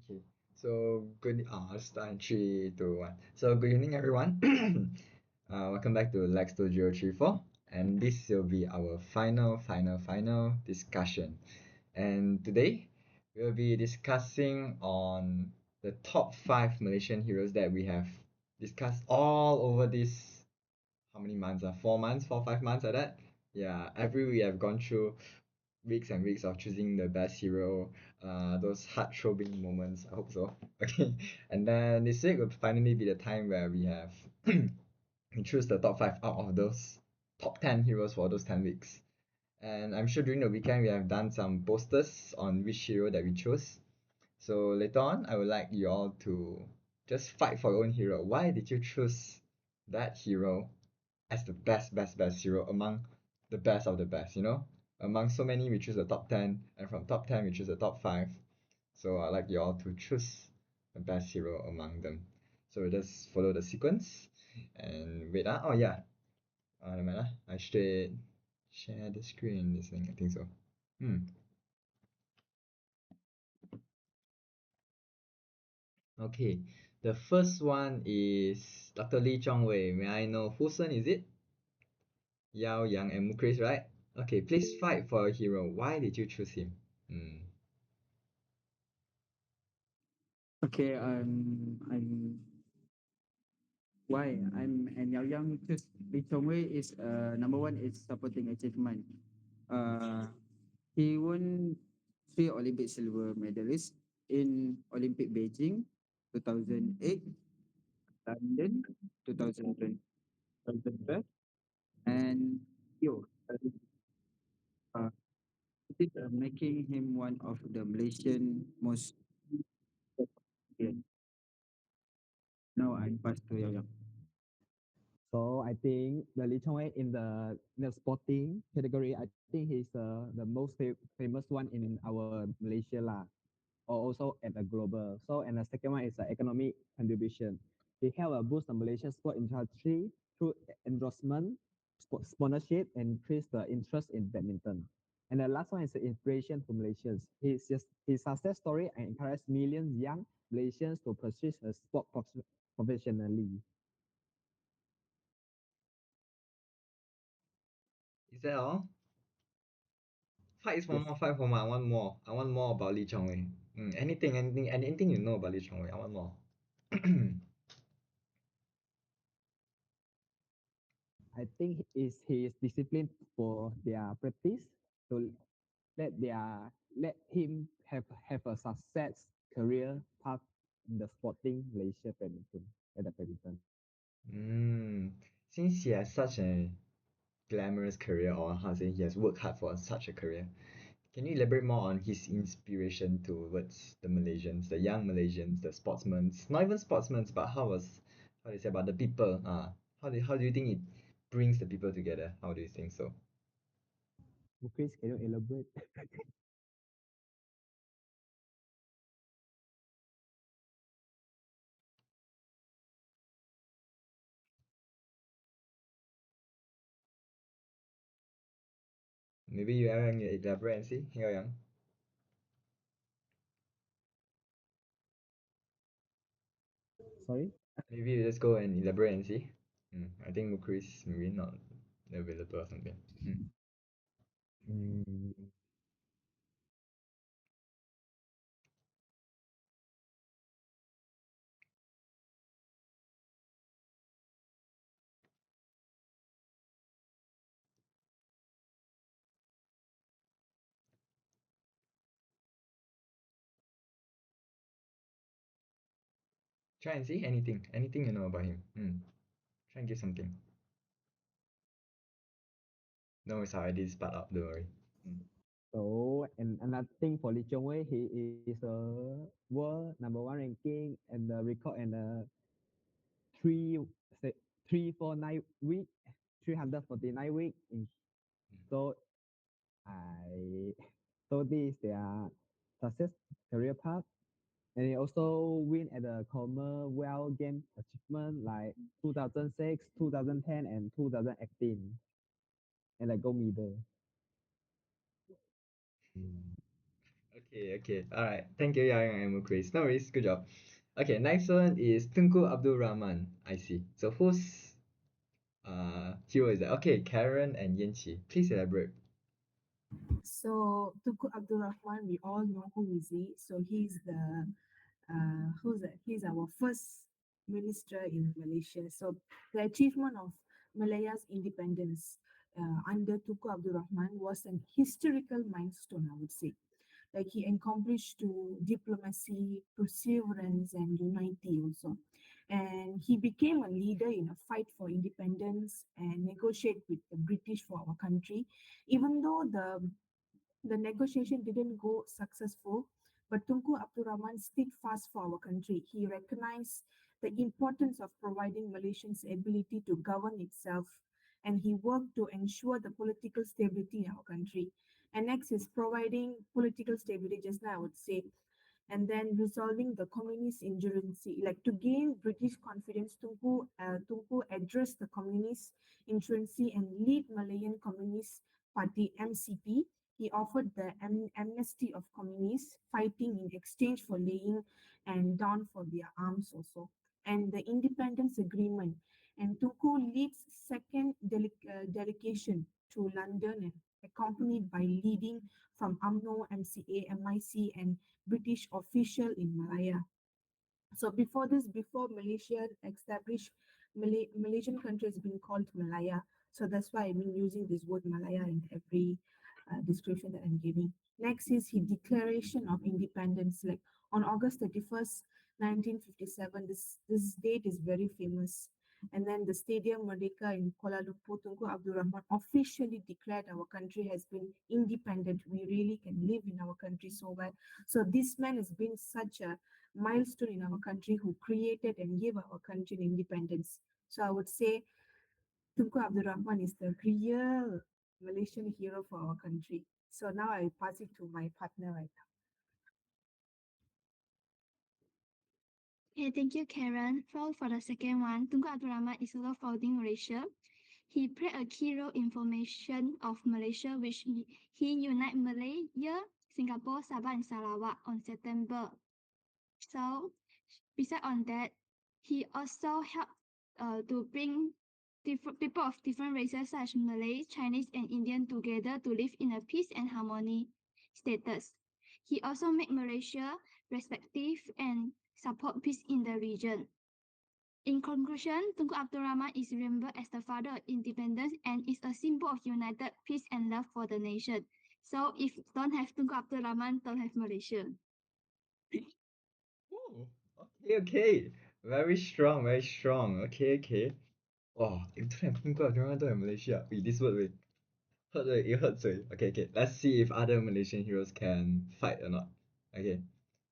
Okay. So good. Start in 3, 2, 1. So good evening, everyone. Welcome back to Lex 2034, and this will be our final discussion. And today we'll be discussing on the top five Malaysian heroes that we have discussed all over this. How many months? 4 months, 5 months like that. Yeah, every week I've gone through weeks and weeks of choosing the best hero, those heart-throbbing moments. I hope so. Okay, and then this week will finally be the time where we have we choose the top five out of those top 10 heroes for those 10 weeks. And I'm sure during the weekend we have done some posters on which hero that we chose. So later on, I would like you all to just fight for your own hero. Why did you choose that hero as the best hero among the best of the best, you know? Among so many, we choose the top 10, and from top 10, we choose the top 5. So I'd like you all to choose the best hero among them. So we just follow the sequence. And wait, oh yeah. Never mind, I should share the screen, this thing, I think so. Okay, the first one is Dr. Lee Chongwei. May I know whose son is it? Yao Yang and Mukris, right? Okay, please fight for a hero. Why did you choose him? Hmm. Okay, I'm why I'm and Yao Yang choose Lee Chong Wei is number one is supporting achievement. Uh, he won 3 Olympic silver medalists in Olympic Beijing, 2008, London, 2020, and Rio. Uh, it is making him one of the Malaysian most. Okay, now I pass to Yao Yang. So I think the Lee Chong Wei in the sporting category, I think he's the most famous one in our Malaysia lah, or also at a global. So and the second one is the economic contribution. He helped boost the Malaysian sport industry through endorsement, sponsorship, and increase the interest in badminton. And the last one is the inspiration for Malaysians. His success story encouraged millions young Malaysians to pursue a sport professionally. Is that all? Yes. Fight for more. I want more. I want more about Lee Chongwei. Anything you know about Lee Chongwei. I want more. I think he is disciplined for their practice to let him have a success career path in the sporting Malaysia badminton at the badminton. mm. Since he has such a glamorous career, or how to say, he has worked hard for such a career, can you elaborate more on his inspiration towards the Malaysians, the young Malaysians, the sportsmen? Not even sportsmen, but how do you say about the people? How do you think it brings the people together? How do you think so? Chris, can you elaborate? Maybe you can elaborate and see, Heo Yang. Sorry. Maybe you just go and elaborate and see. I think Mukris maybe not available or something. Mm, Try and see anything you know about him. Try and give something. No, it's how I did this part up. Don't worry. Mm. so and another thing for Lee Chong Wei, he is a world number one ranking and the record and three say 349 week, 349 week. So I so this is their success career path. And he also win at the Commonwealth Game achievement like 2006, 2010, and 2018, and like gold medal. Okay. Okay, okay. All right. Thank you, Yang and Mukris. No worries. Good job. Okay, next one is Tunku Abdul Rahman. I see. So whose hero is that? Okay, Karen and Yanqi. Please elaborate. So Tunku Abdul Rahman, we all know who is he. So he's the who's that? He's our first minister in Malaysia. So the achievement of Malaya's independence under Tunku Abdul Rahman was an historical milestone, I would say. Like he accomplished to diplomacy, perseverance, and unity also. And he became a leader in a fight for independence and negotiate with the British for our country, even though the negotiation didn't go successful, but Tunku Abdul Rahman stood fast for our country. He recognized the importance of providing Malaysians ability to govern itself, and he worked to ensure the political stability in our country. And next is providing political stability, just now I would say, and then resolving the communist insurgency. Like to gain British confidence, Tunku addressed the communist insurgency and lead Malayan Communist Party (MCP). He offered the amnesty of communists fighting in exchange for laying and down for their arms also. And the independence agreement. And Tunku leads second delegation to London and accompanied by leading from UMNO, MCA, MIC, and British official in Malaya. So before this, before Malaysia established, Malaysian country has been called Malaya. So that's why I've been using this word Malaya in every description that I'm giving. Next is his declaration of independence. Like on August 31st, 1957, this date is very famous. And then the Stadium Merdeka in Kuala Lumpur, Tunku Abdul Rahman officially declared our country has been independent. We really can live in our country so well. So this man has been such a milestone in our country who created and gave our country independence. So I would say Tunku Abdul Rahman is the real Malaysian hero for our country. So now I pass it to my partner right now. Okay, thank you, Karen. For the second one, Tunku Abdul Rahman is also founding Malaysia. He played a key role in formation of Malaysia, which he united Malaya, Singapore, Sabah, and Sarawak on September. So, besides on that, he also helped to bring different people of different races such as Malay, Chinese, and Indian together to live in a peace and harmony status. He also made Malaysia respective and support peace in the region. In conclusion, Tunku Abdul Rahman is remembered as the father of independence and is a symbol of united peace and love for the nation. So if don't have Tunku Abdul Rahman, don't have Malaysia. Oh, okay, okay. Very strong, very strong. Okay, okay. Wow, if don't have Tunku Abdul Rahman, don't have Malaysia. Wait, this word, wait. Hurt, wait, it hurts, wait. Okay, okay. Let's see if other Malaysian heroes can fight or not. Okay.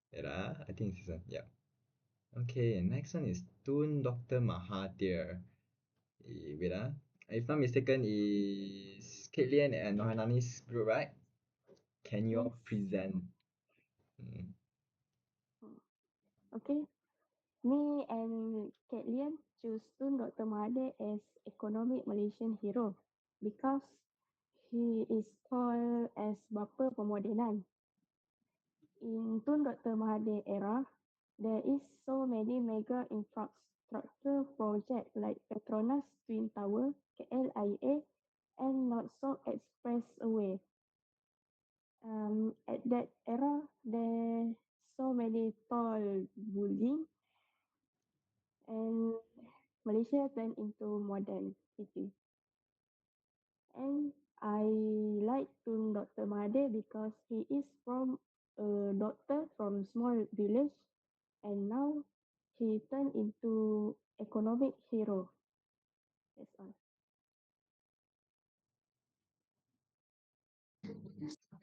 Wait, I think it's this one. Yeah. Okay, next one is Tun Dr. Mahathir. Wait, if not mistaken, is Caitlin and Nohanani's group, right? Can you all Yes. present? Mm. Okay. Me and Caitlin choose Tun Dr. Mahathir as economic Malaysian hero because he is called as Bapa Pemodenan. In Tun Dr. Mahathir era, there is so many mega infrastructure projects like Petronas Twin Tower, KLIA, and North South Expressway. At that era, there so many tall buildings and Malaysia turned into modern city. And I like to Dr. Mahathir because he is from a doctor from small village and now he turned into economic hero. That's all.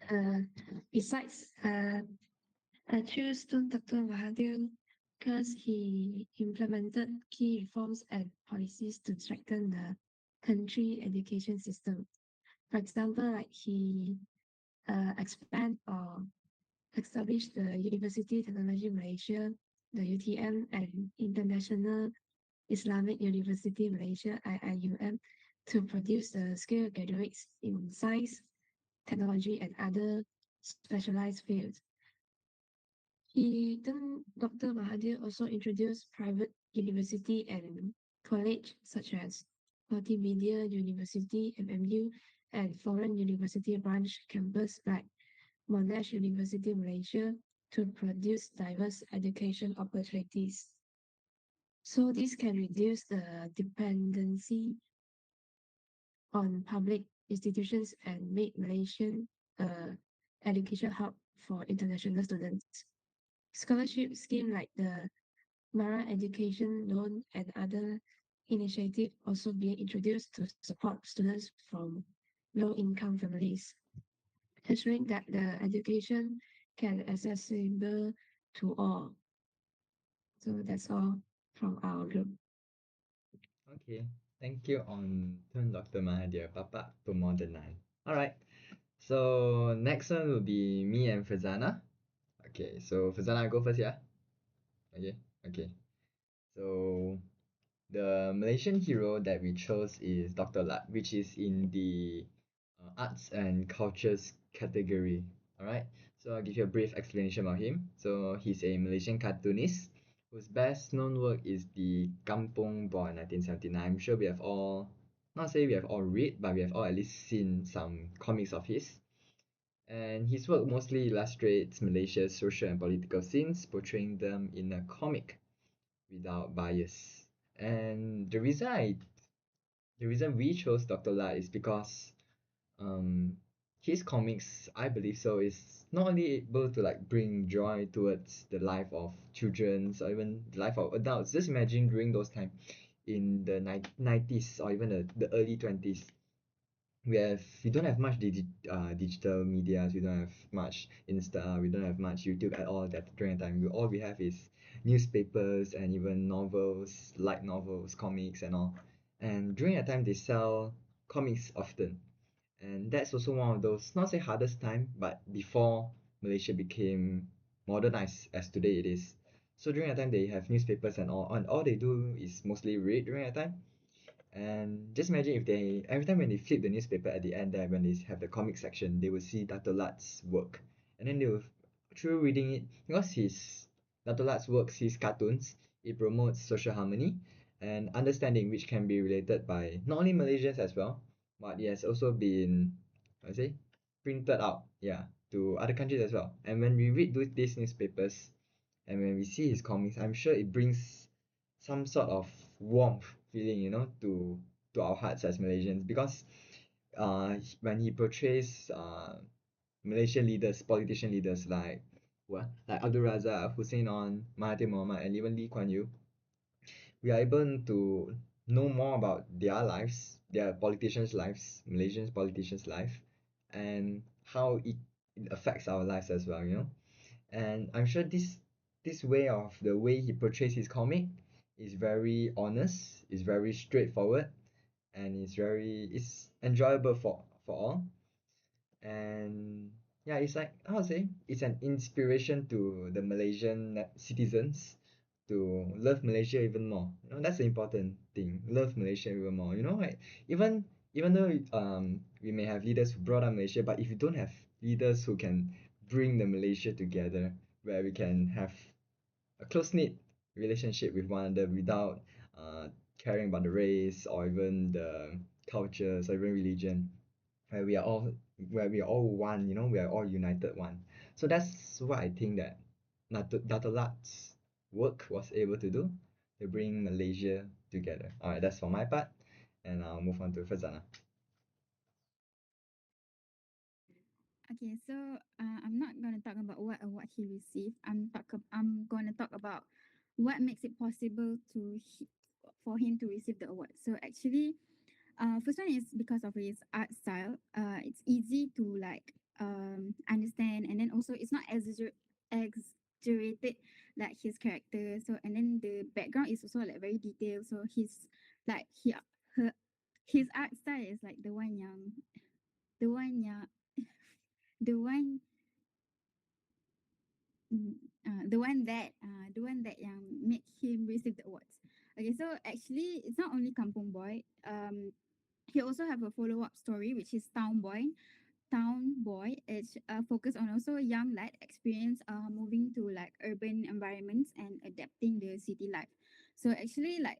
Uh, besides, I choose Dr. Mahathir because he implemented key reforms and policies to strengthen the country education system. For example, like he expand or established the University Technology Malaysia, the UTM, and International Islamic University Malaysia (IIUM) to produce the skilled graduates in science, technology, and other specialized fields. Dr. Mahathir also introduced private university and college such as Multimedia University (MMU) and Foreign University branch campus like Monash University Malaysia to produce diverse education opportunities. So this can reduce the dependency on public institutions and make Malaysian education hub for international students. Scholarship scheme like the Mara Education Loan and other initiatives also being introduced to support students from low-income families, ensuring that the education can accessible to all. So that's all from our group. Okay. Thank you on Tun Dr. Mahathir, Papa Pemodenan. Alright. So next one will be me and Fazana. Okay, so Fazana, go first, yeah? Okay, okay. So the Malaysian hero that we chose is Dr. Lat, which is in the arts and cultures category. Alright, so I'll give you a brief explanation about him. So he's a Malaysian cartoonist whose best known work is the Kampung Boy 1979. I'm sure we have all, not say we have all read, but we have all at least seen some comics of his. And his work mostly illustrates Malaysia's social and political scenes, portraying them in a comic without bias. And the reason we chose Dr. La is because um his comics, I believe so, is not only able to like bring joy towards the life of children or even the life of adults. Just imagine during those time in the 90s or even the early 20s, we don't have much digital medias, we don't have much Insta, we don't have much YouTube at all that during the time. All we have is newspapers and even novels, light novels, comics and all. And during that time they sell comics often. And that's also one of those, not say hardest time, but before Malaysia became modernized as today it is. So during that time they have newspapers and all they do is mostly read during that time. And just imagine if they every time when they flip the newspaper at the end there, when they have the comic section, they will see Dato Lat's work, and then they will, through reading it, because his Dato Lat's works, his cartoons, it promotes social harmony and understanding, which can be related by not only Malaysians as well, but it has also been, I say, printed out, yeah, to other countries as well. And when we read these newspapers, and when we see his comics, I'm sure it brings some sort of warmth feeling, to our hearts as Malaysians, because when he portrays Malaysian leaders, politician leaders like Abdul Razak, Hussein On, Mahathir Mohamad, and even Lee Kuan Yew, we are able to know more about their lives, their politicians' lives, Malaysians' politicians' life, and how it affects our lives as well, And I'm sure this way of the way he portrays his comic is very honest, is very straightforward, and it's enjoyable for all. And yeah, it's like how to say, it's an inspiration to the Malaysian citizens to love Malaysia even more. That's the important thing. Love Malaysia even more. Like even though we may have leaders who brought up Malaysia, but if you don't have leaders who can bring the Malaysia together, where we can have a close knit relationship with one another without uh caring about the race or even the cultures or even religion, where we are all where we are all one, we are all united one. So that's what I think that Dato Lat's work was able to do, to bring Malaysia together. Alright, that's for my part, and I'll move on to Fazana. Okay, so I'm not going to talk about what award he received. I'm going to talk about what makes it possible for him to receive the award. So actually, first one is because of his art style. It's easy to like understand, and then also it's not exaggerated like his character. So and then the background is also like very detailed. So like her his art style is like the one yang the one the one that make him receive the awards. Okay, so actually it's not only Kampung Boy. He also have a follow up story which is Town Boy. town boy. It's focused on also young lad experience moving to like urban environments and adapting the city life. So actually like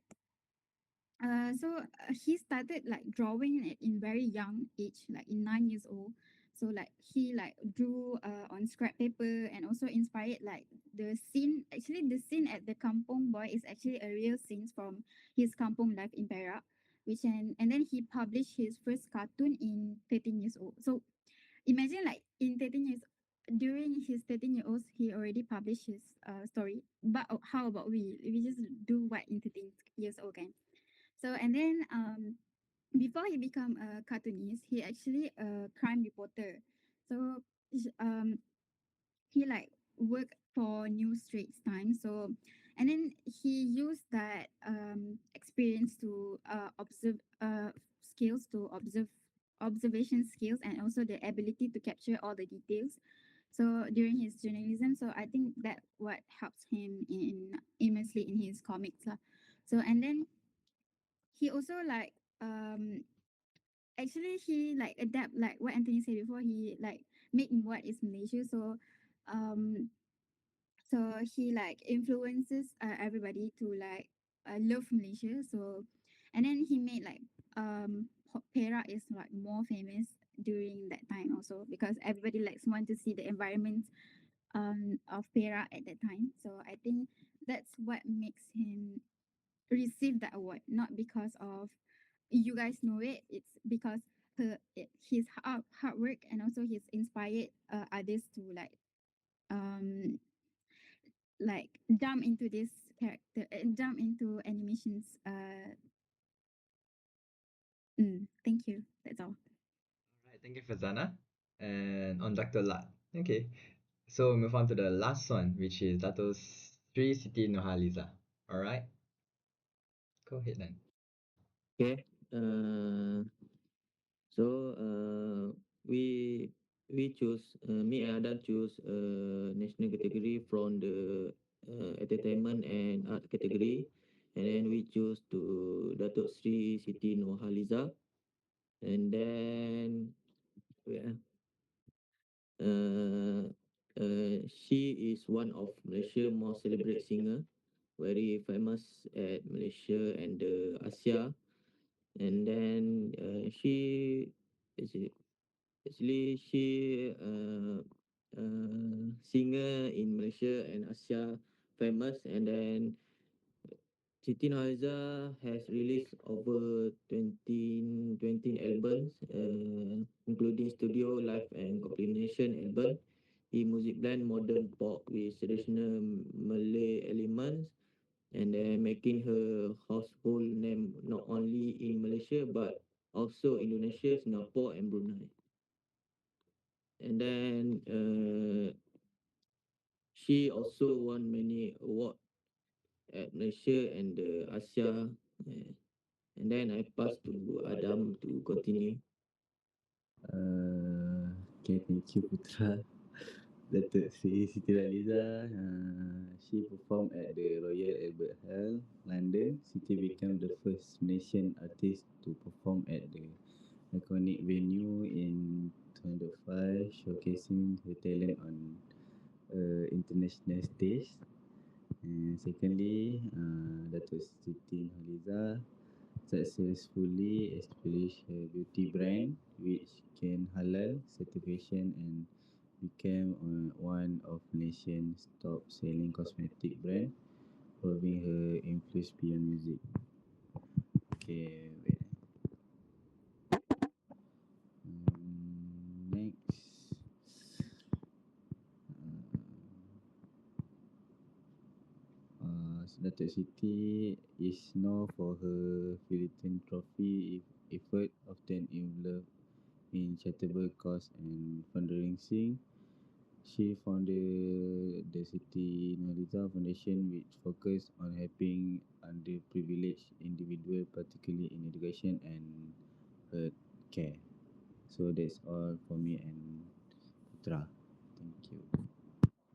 he started like drawing in very young age, like in 9 years old. So like he like drew on scrap paper and also inspired like the scene. Actually, the scene at the Kampong Boy is actually a real scene from his Kampong life in Perak, which and then he published his first cartoon in 13 years old. So imagine like in 13 years during his 13 year olds he already published his story. But how about we just do what in 13 years old can. So and then before he become a cartoonist, he actually a crime reporter. So he like worked for New Straits Times. So and then he used that experience to observe skills to observe observation skills and also the ability to capture all the details. So during his journalism, so I think that what helps him in immensely in his comics lah. So and then he also like actually he like adapt like what Anthony said before. He like make what is Malaysia. Um so he like influences everybody to like love Malaysia. So and then he made like Perak is like more famous during that time also because everybody likes want to see the environment of Perak at that time. So I think that's what makes him receive that award, not because of you guys know it. It's because his hard work and also he's inspired others to um like jump into this character, jump into animations. Thank you. That's all. All right, thank you, Fazana. And on Dr. Lat. Okay, so move on to the last one, which is Dato Sri Siti Nurhaliza. All right, go ahead then. Okay. So we we choose me and Adam choose national category from the entertainment and art category, and then we choose to Datuk Sri Siti Nurhaliza, and then wait, uh, she is one of Malaysia most celebrated singer, very famous at Malaysia and the Asia, and then she is actually she singer in Malaysia and Asia famous, and then Siti Nurhaliza has released over 20 albums, including studio, live and compilation album. He music blend modern pop with traditional Malay elements, and then making her household name not only in Malaysia but also Indonesia, Singapore, and Brunei. And then she also won many awards at Malaysia and the Asia. Uh, and then I pass to Adam to continue. Okay, thank you, Putra. Datuk Sri Siti Nurhaliza, she performed at the Royal Albert Hall, London. Siti became the first Malaysian artist to perform at the iconic venue in 2005, showcasing her talent on international stage. And secondly, Datuk Siti Nurhaliza successfully established her beauty brand, which gained halal certification and became one of Malaysia's top-selling cosmetic brand, proving her influence beyond music. Okay, wait. Next, Datuk Siti is known for her philanthropy effort, often involved in charitable cause and fundraising. She founded the Siti Nurhaliza Foundation, which focus on helping underprivileged individuals, particularly in education and health care. So that's all for me and Putra. Thank you.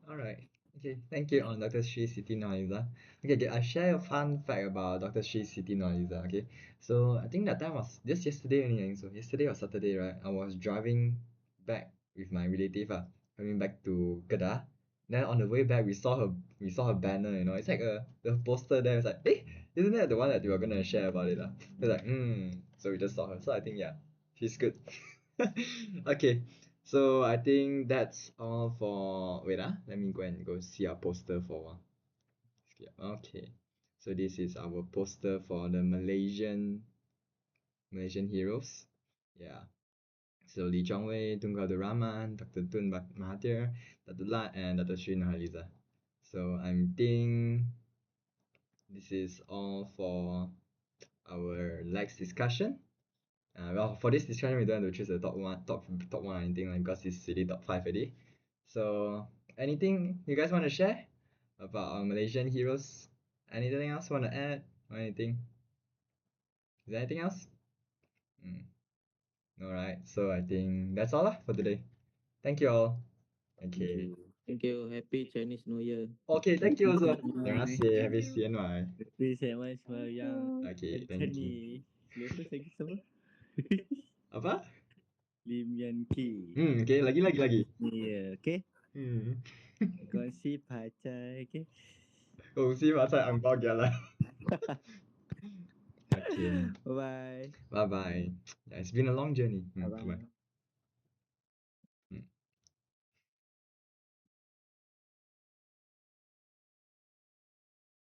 All right. Okay, thank you on Dr. Sri Siti Nurhaliza. Okay, I share a fun fact about Dr. Sri Siti Nurhaliza. Okay, so I think that time was just yesterday only. I think so yesterday or Saturday, right? I was driving back with my relative coming back to Kedah. Then on the way back we saw her banner, it's like the poster there. It's like, isn't that the one that you were gonna share about it? It's like, so we just saw her. So I think yeah, she's good. Okay. So I think that's all for let me go and see our poster for a while. Okay. So this is our poster for the Malaysian heroes. Yeah. So Lee Chong Wei, Tunku Abdul Rahman, Dr. Tun Mahathir, Dr. Lat, and Dr. Sri Nurhaliza. So I think this is all for our next discussion. Well, for this discussion, we don't have to choose the top one or anything like because it's really top five already. So anything you guys want to share about our Malaysian heroes? Anything else want to add or anything? Is there anything else? All right. So I think that's all for today. Thank you all. Okay. Thank you. Happy Chinese New Year. Okay, thank you also. Terima Bye. kasih. Happy CNY. Tapi saya sembahyang Okay, tadi thank you. lepas lagi siapa? Apa? Lim Yan Ki. Okay, lagi. Yeah, okay. Hmm. Kongsi pacai, okay. Kongsi pasal angpau lah. Okay. Bye-bye. Bye bye. Yeah, it's been a long journey. Bye-bye. Bye.